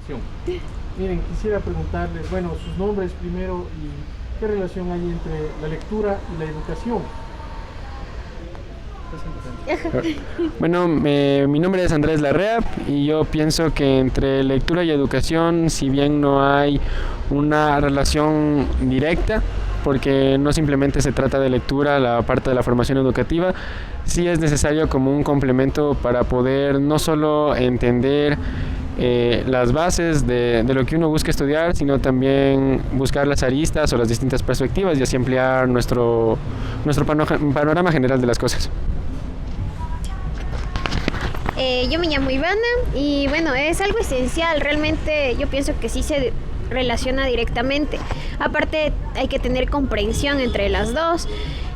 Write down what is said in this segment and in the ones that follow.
educación. Miren, quisiera preguntarles, bueno, sus nombres primero y qué relación hay entre la lectura y la educación. Bueno, mi nombre es Andrés Larrea y yo pienso que entre lectura y educación, si bien no hay una relación directa, porque no simplemente se trata de lectura, la parte de la formación educativa, sí es necesario como un complemento para poder no solo entender las bases de lo que uno busca estudiar, sino también buscar las aristas o las distintas perspectivas y así ampliar nuestro panorama general de las cosas. Yo me llamo Ivana y bueno, es algo esencial, realmente yo pienso que sí se relaciona directamente. Aparte hay que tener comprensión entre las dos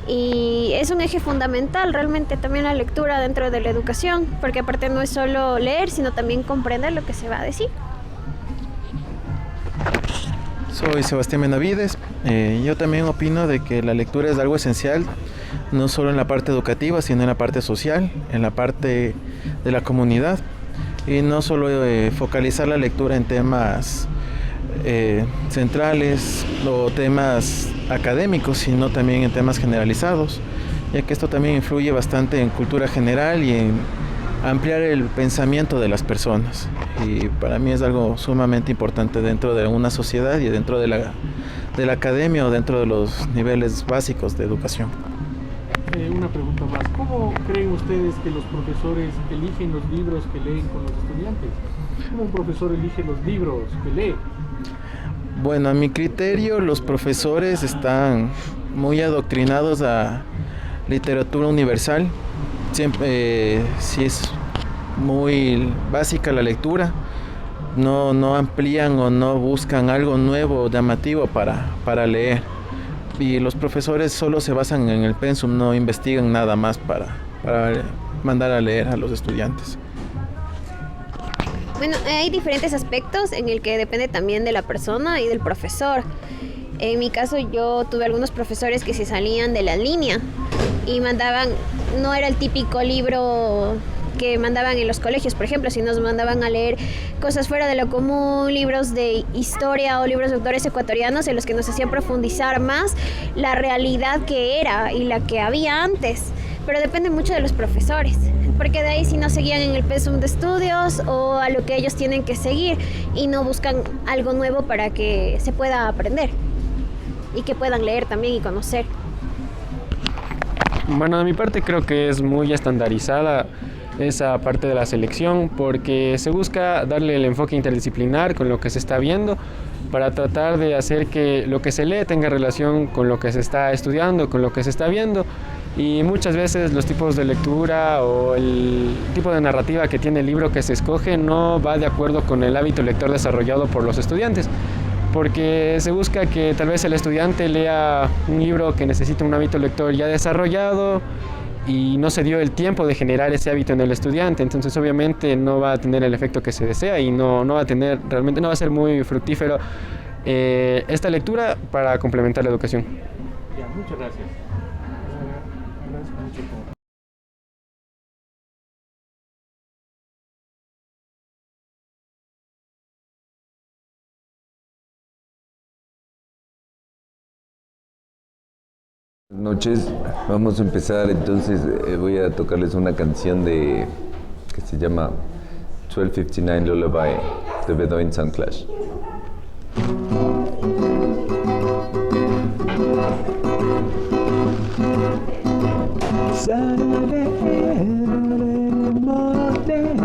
y es un eje fundamental realmente también la lectura dentro de la educación, porque aparte no es solo leer, sino también comprender lo que se va a decir. Soy Sebastián Benavides. Yo también opino de que la lectura es algo esencial, no solo en la parte educativa, sino en la parte social, en la parte de la comunidad. Y no solo focalizar la lectura en temas centrales o temas académicos, sino también en temas generalizados, ya que esto también influye bastante en cultura general y en ampliar el pensamiento de las personas. Y para mí es algo sumamente importante dentro de una sociedad y dentro de la academia o dentro de los niveles básicos de educación. Una pregunta más. ¿Cómo creen ustedes que los profesores eligen los libros que leen con los estudiantes? ¿Cómo un profesor elige los libros que lee? Bueno, a mi criterio, los profesores están muy adoctrinados a literatura universal. Siempre, si es muy básica la lectura, no amplían o no buscan algo nuevo, llamativo para leer. Y los profesores solo se basan en el pensum, no investigan nada más para mandar a leer a los estudiantes. Bueno, hay diferentes aspectos en el que depende también de la persona y del profesor. En mi caso yo tuve algunos profesores que se salían de la línea y mandaban, no era el típico libro que mandaban en los colegios, por ejemplo, si nos mandaban a leer cosas fuera de lo común, libros de historia o libros de autores ecuatorianos en los que nos hacían profundizar más la realidad que era y la que había antes. Pero depende mucho de los profesores, porque de ahí si no seguían en el pensum de estudios o a lo que ellos tienen que seguir y no buscan algo nuevo para que se pueda aprender y que puedan leer también y conocer. Bueno, de mi parte creo que es muy estandarizada esa parte de la selección porque se busca darle el enfoque interdisciplinar con lo que se está viendo para tratar de hacer que lo que se lee tenga relación con lo que se está estudiando, con lo que se está viendo, y muchas veces los tipos de lectura o el tipo de narrativa que tiene el libro que se escoge no va de acuerdo con el hábito lector desarrollado por los estudiantes, porque se busca que tal vez el estudiante lea un libro que necesita un hábito lector ya desarrollado y no se dio el tiempo de generar ese hábito en el estudiante, entonces obviamente no va a tener el efecto que se desea y no va a tener, realmente no va a ser muy fructífero esta lectura para complementar la educación. Ya, muchas gracias. Agradezco mucho por... Buenas noches, vamos a empezar entonces, voy a tocarles una canción que se llama 1259 Lullaby de Bedouin Sound Clash. Saturday morning,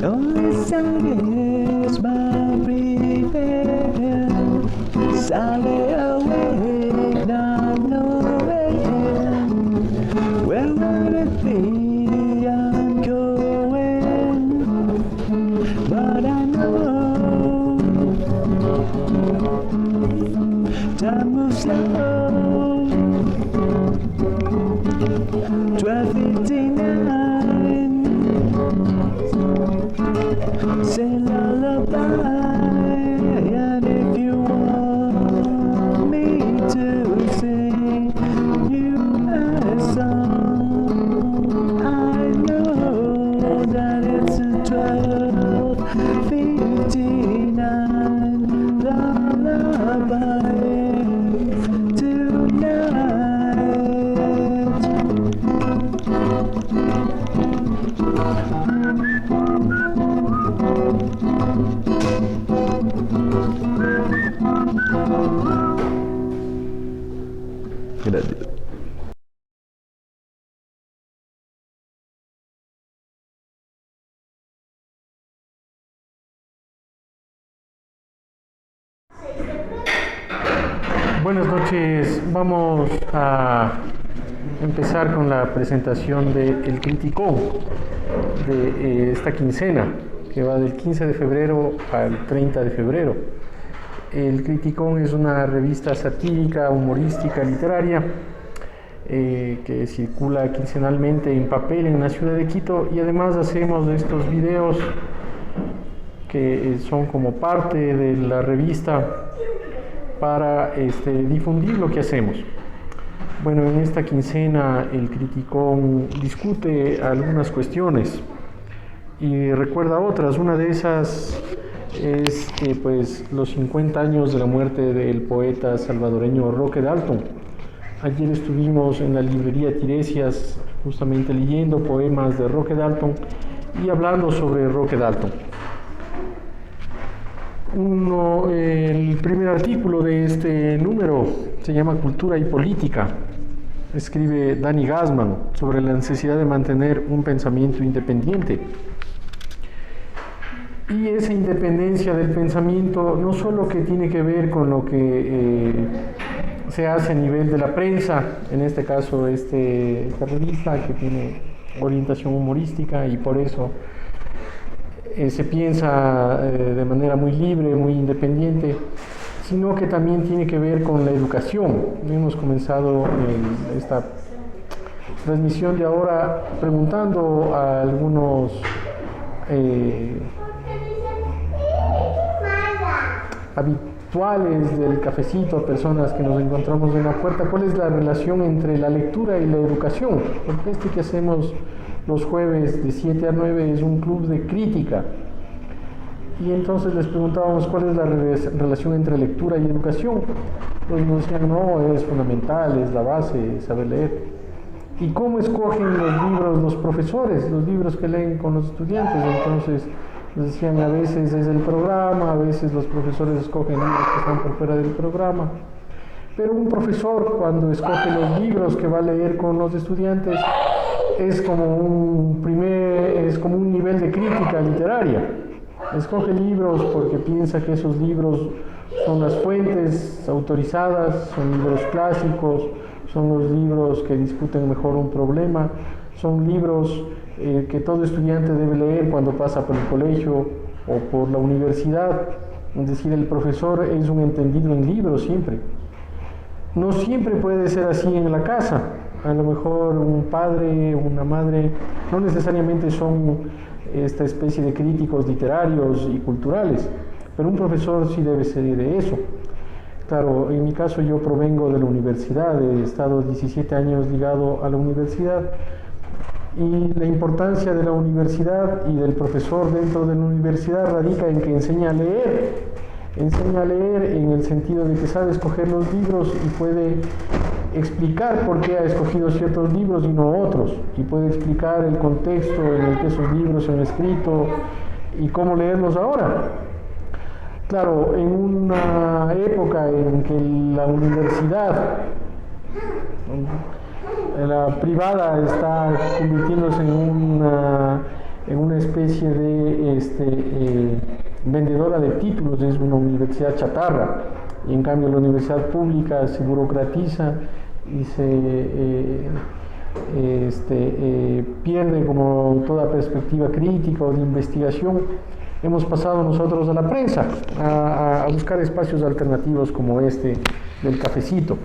only Saturday is my breathing. Saturday awake, not knowing where would it be I'm going, but I know time moves slow. 12:59, say lullaby, and if you want me to sing you a song, I know that it's a 12 feet Buenas noches, vamos a empezar con la presentación del Criticón de esta quincena, que va del 15 de febrero al 30 de febrero. El Criticón es una revista satírica, humorística, literaria, que circula quincenalmente en papel en la ciudad de Quito, y además hacemos estos videos que son como parte de la revista para difundir lo que hacemos. Bueno, en esta quincena el Criticón discute algunas cuestiones y recuerda otras. Una de esas es pues los 50 años de la muerte del poeta salvadoreño Roque Dalton. Ayer estuvimos en la librería Tiresias justamente leyendo poemas de Roque Dalton y hablando sobre Roque Dalton. El primer artículo de este número se llama Cultura y Política. Escribe Dani Gassman sobre la necesidad de mantener un pensamiento independiente. Y esa independencia del pensamiento no solo que tiene que ver con lo que se hace a nivel de la prensa, en este caso esta revista que tiene orientación humorística y por eso se piensa de manera muy libre, muy independiente, sino que también tiene que ver con la educación. Hemos comenzado esta transmisión de ahora preguntando a algunos habituales del cafecito, a personas que nos encontramos en la puerta, cuál es la relación entre la lectura y la educación, porque que hacemos los jueves de 7 a 9 es un club de crítica, y entonces les preguntábamos cuál es la relación entre lectura y educación. Pues nos decían, no, es fundamental, es la base, saber leer. ¿Y cómo escogen los libros los profesores, los libros que leen con los estudiantes? Entonces nos decían, a veces es el programa, a veces los profesores escogen libros que están por fuera del programa. Pero un profesor, cuando escoge los libros que va a leer con los estudiantes, es como un nivel de crítica literaria. Escoge libros porque piensa que esos libros son las fuentes autorizadas, son libros clásicos, son los libros que discuten mejor un problema, son libros que todo estudiante debe leer cuando pasa por el colegio o por la universidad. Es decir, el profesor es un entendido en libros siempre. No siempre puede ser así en la casa. A lo mejor un padre, una madre, no necesariamente son esta especie de críticos literarios y culturales, pero un profesor sí debe ser de eso. Claro, en mi caso yo provengo de la universidad, he estado 17 años ligado a la universidad, y la importancia de la universidad y del profesor dentro de la universidad radica en que enseña a leer en el sentido de que sabe escoger los libros y puede explicar por qué ha escogido ciertos libros y no otros, y puede explicar el contexto en el que esos libros se han escrito y cómo leerlos ahora. Claro, en una época en que la universidad, la privada, está convirtiéndose en una especie de vendedora de títulos, es una universidad chatarra, y en cambio la universidad pública se burocratiza y se pierde como toda perspectiva crítica o de investigación. Hemos pasado nosotros a la prensa, a buscar espacios alternativos como este del cafecito.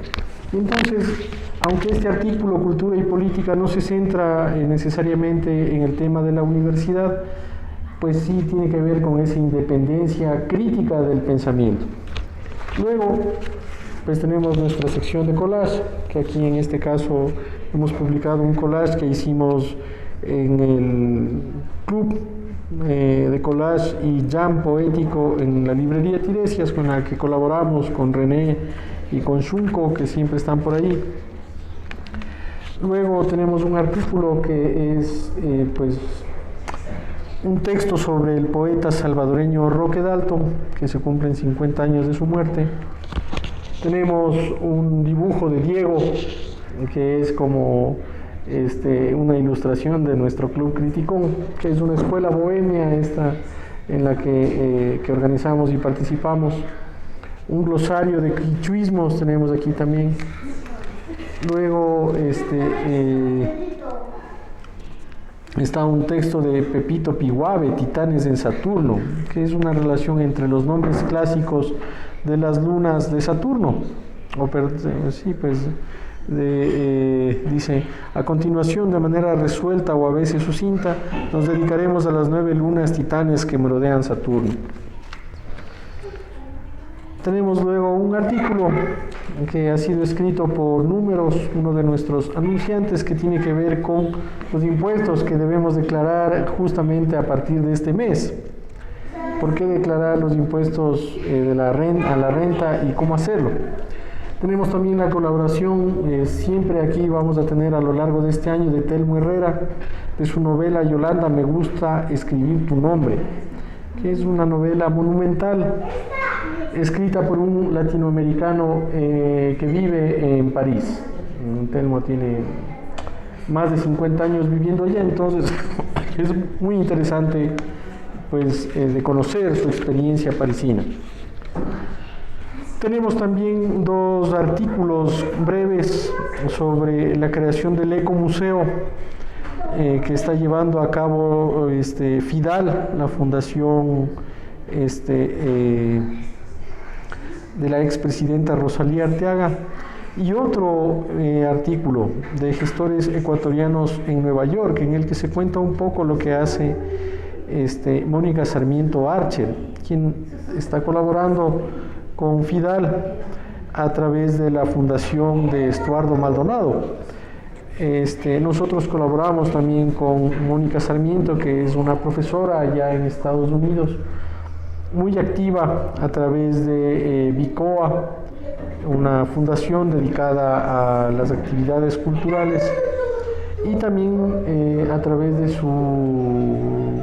Y entonces, aunque este artículo Cultura y Política no se centra necesariamente en el tema de la universidad, pues sí tiene que ver con esa independencia crítica del pensamiento. Luego, pues tenemos nuestra sección de collage, que aquí en este caso hemos publicado un collage que hicimos en el club de collage y jam poético en la librería Tiresias, con la que colaboramos con René y con Shunko, que siempre están por ahí. Luego tenemos un artículo que es pues un texto sobre el poeta salvadoreño Roque Dalton, que se cumplen 50 años de su muerte. Tenemos un dibujo de Diego, que es como una ilustración de nuestro Club Criticón, que es una escuela bohemia esta en la que organizamos y participamos. Un glosario de quichuismos tenemos aquí también. Luego está un texto de Pepito Piguave, Titanes en Saturno, que es una relación entre los nombres clásicos de las lunas de Saturno. Dice, a continuación, de manera resuelta o a veces sucinta, nos dedicaremos a las 9 lunas titanes que merodean Saturno. Tenemos luego un artículo que ha sido escrito por Números, uno de nuestros anunciantes, que tiene que ver con los impuestos que debemos declarar justamente a partir de este mes. ¿Por qué declarar los impuestos a la renta y cómo hacerlo? Tenemos también la colaboración, siempre aquí vamos a tener a lo largo de este año, de Telmo Herrera, de su novela Yolanda, me gusta escribir tu nombre, que es una novela monumental, escrita por un latinoamericano que vive en París. Telmo tiene más de 50 años viviendo allá, entonces es muy interesante pues, de conocer su experiencia parisina. Tenemos también 2 artículos breves sobre la creación del Ecomuseo que está llevando a cabo FIDAL, la fundación de la expresidenta Rosalía Arteaga, y otro artículo de gestores ecuatorianos en Nueva York, en el que se cuenta un poco lo que hace Mónica Sarmiento Archer, quien está colaborando con FIDAL a través de la fundación de Estuardo Maldonado. Nosotros colaboramos también con Mónica Sarmiento, que es una profesora allá en Estados Unidos, muy activa a través de BICOA, una fundación dedicada a las actividades culturales, y también a través de su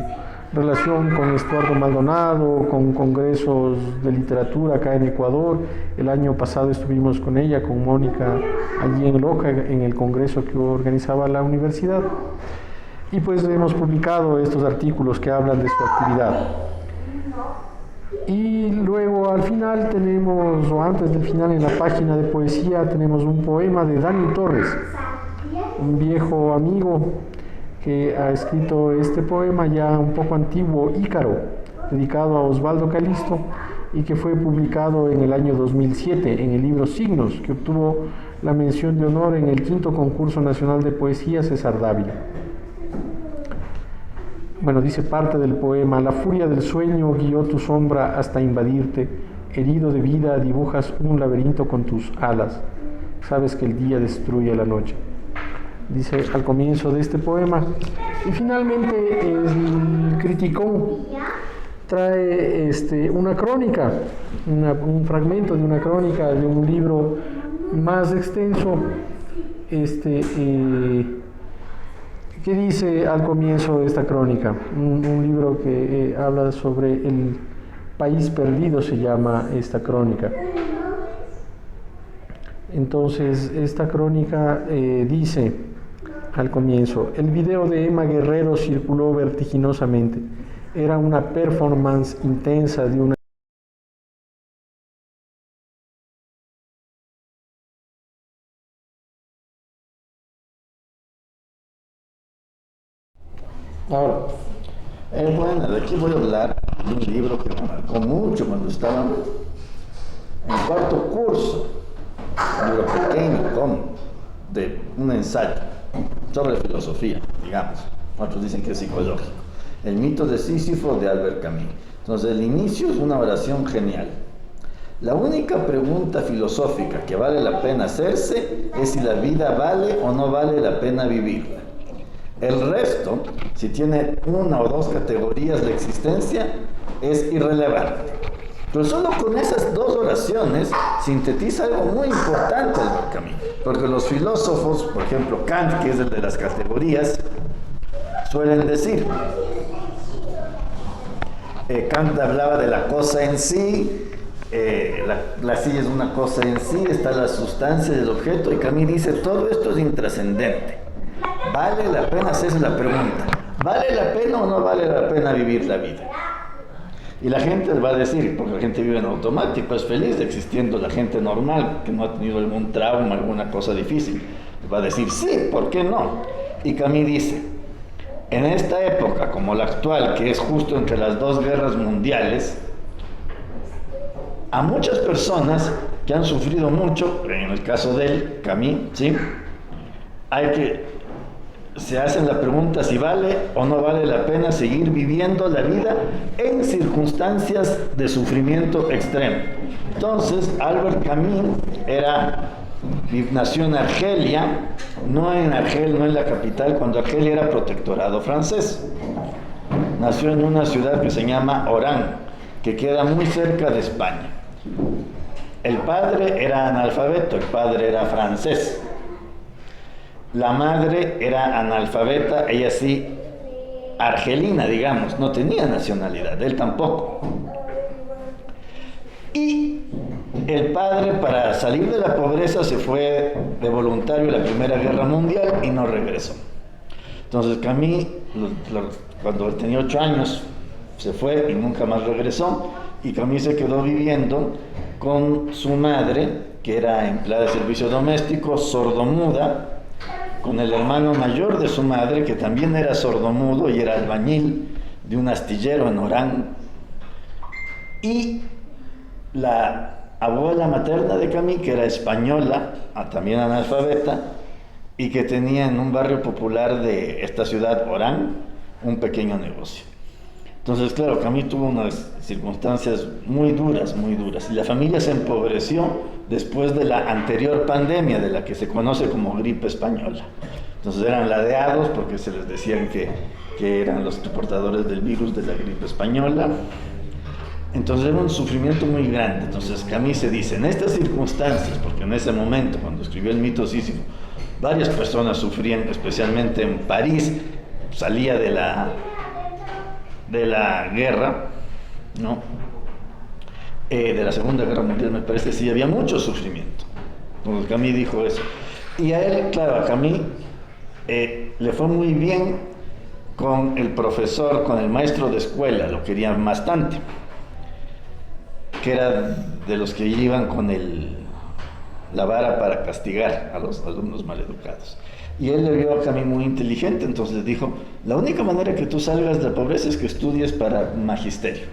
relación con Estuardo Maldonado, con congresos de literatura acá en Ecuador. El año pasado estuvimos con ella, con Mónica, allí en Loja, en el congreso que organizaba la universidad, y pues hemos publicado estos artículos que hablan de su actividad. Y luego al final tenemos, o antes del final, en la página de poesía tenemos un poema de Dani Torres, un viejo amigo que ha escrito este poema ya un poco antiguo, Ícaro, dedicado a Osvaldo Calisto, y que fue publicado en el año 2007 en el libro Signos, que obtuvo la mención de honor en el 5º Concurso Nacional de Poesía César Dávila. Bueno, dice parte del poema: la furia del sueño guió tu sombra hasta invadirte, herido de vida dibujas un laberinto con tus alas, sabes que el día destruye la noche. Dice al comienzo de este poema. Y finalmente el Criticón trae una crónica, un fragmento de una crónica de un libro más extenso, que dice al comienzo de esta crónica, un libro que habla sobre el país perdido, se llama esta crónica. Entonces esta crónica dice al comienzo: el video de Emma Guerrero circuló vertiginosamente. Era una performance intensa de una... Ahora, bueno, de aquí voy a hablar de un libro que me marcó mucho cuando estaba en 4º curso, un libro pequeño, de un ensayo sobre filosofía, digamos. Otros dicen que es psicológico. El mito de Sísifo, de Albert Camus. Entonces, el inicio es una oración genial. La única pregunta filosófica que vale la pena hacerse es si la vida vale o no vale la pena vivirla. El resto, si tiene 1 o 2 categorías de existencia, es irrelevante. Pero solo con esas 2 oraciones sintetiza algo muy importante Albert Camus. Porque los filósofos, por ejemplo Kant, que es el de las categorías, suelen decir, Kant hablaba de la cosa en sí, la silla es una cosa en sí, está la sustancia del objeto, y Camus dice, todo esto es intrascendente. ¿Vale la pena hacerse la pregunta? ¿Vale la pena o no vale la pena vivir la vida? Y la gente va a decir, porque la gente vive en automático, es feliz existiendo la gente normal, que no ha tenido algún trauma, alguna cosa difícil. Va a decir, sí, ¿por qué no? Y Camus dice, en esta época como la actual, que es justo entre las dos guerras mundiales, a muchas personas que han sufrido mucho, en el caso de él, Camus, ¿sí? Se hacen la pregunta si vale o no vale la pena seguir viviendo la vida en circunstancias de sufrimiento extremo. Entonces, Albert Camus nació en Argelia, no en Argel, no en la capital, cuando Argelia era protectorado francés. Nació en una ciudad que se llama Orán, que queda muy cerca de España. El padre era analfabeto, el padre era francés. La madre era analfabeta, ella sí, argelina, digamos, no tenía nacionalidad, él tampoco. Y el padre, para salir de la pobreza, se fue de voluntario a la Primera Guerra Mundial y no regresó. Entonces Camus, cuando él tenía 8 años, se fue y nunca más regresó, y Camus se quedó viviendo con su madre, que era empleada de servicio doméstico, sordomuda, con el hermano mayor de su madre, que también era sordomudo y era albañil de un astillero en Orán, y la abuela materna de Camus, que era española, también analfabeta, y que tenía en un barrio popular de esta ciudad, Orán, un pequeño negocio. Entonces, claro, Camus tuvo unas circunstancias muy duras, y la familia se empobreció después de la anterior pandemia, de la que se conoce como gripe española. Entonces eran ladeados porque se les decían que eran los portadores del virus de la gripe española. Entonces era un sufrimiento muy grande. Entonces Camus se dice, en estas circunstancias, porque en ese momento, cuando escribió el mito Sísifo, varias personas sufrían, especialmente en París, salía de la guerra, ¿no? De la Segunda Guerra Mundial, me parece, sí, había mucho sufrimiento. Entonces Camus dijo eso. Y a él, claro, a Camus le fue muy bien con el profesor, con el maestro de escuela, lo querían bastante, que era de los que iban con la vara para castigar a los alumnos maleducados. Y él le vio a Camus muy inteligente, entonces le dijo, la única manera que tú salgas de la pobreza es que estudies para magisterio.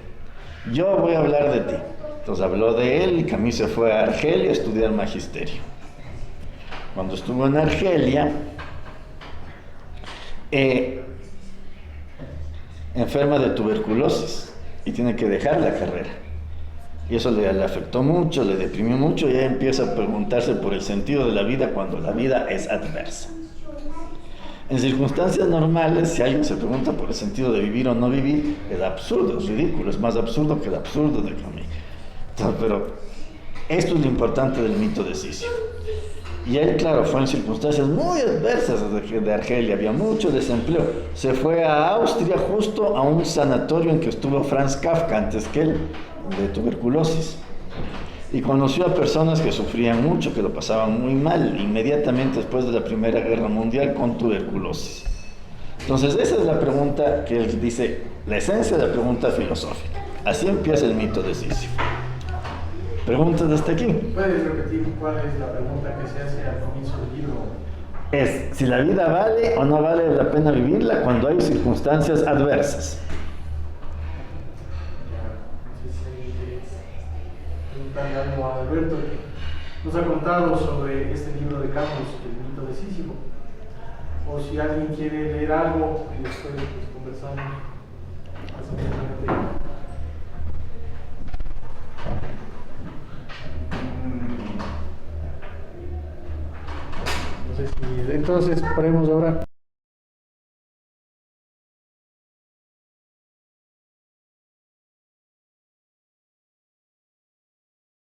Yo voy a hablar de ti. Entonces habló de él y Camus se fue a Argelia a estudiar magisterio. Cuando estuvo en Argelia, enferma de tuberculosis y tiene que dejar la carrera. Y eso le afectó mucho, le deprimió mucho, y ella empieza a preguntarse por el sentido de la vida cuando la vida es adversa. En circunstancias normales, si alguien se pregunta por el sentido de vivir o no vivir, es absurdo, es ridículo, es más absurdo que el absurdo de Camus. Entonces, pero esto es lo importante del mito de Sísifo. Y él, claro, fue en circunstancias muy adversas de Argelia, había mucho desempleo. Se fue a Austria, justo a un sanatorio en que estuvo Franz Kafka antes que él, de tuberculosis. Y conoció a personas que sufrían mucho, que lo pasaban muy mal, inmediatamente después de la Primera Guerra Mundial, con tuberculosis. Entonces, esa es la pregunta que él dice, la esencia de la pregunta filosófica. Así empieza el mito de Sísifo. ¿Preguntas hasta aquí? ¿Puedes repetir cuál es la pregunta que se hace al comienzo del libro? Es si la vida vale o no vale la pena vivirla cuando hay circunstancias adversas. Preguntarle algo a Alberto, que nos ha contado sobre este libro de Camus, el mito de Sísifo. O si alguien quiere leer algo y después conversamos. Entonces, paremos ahora.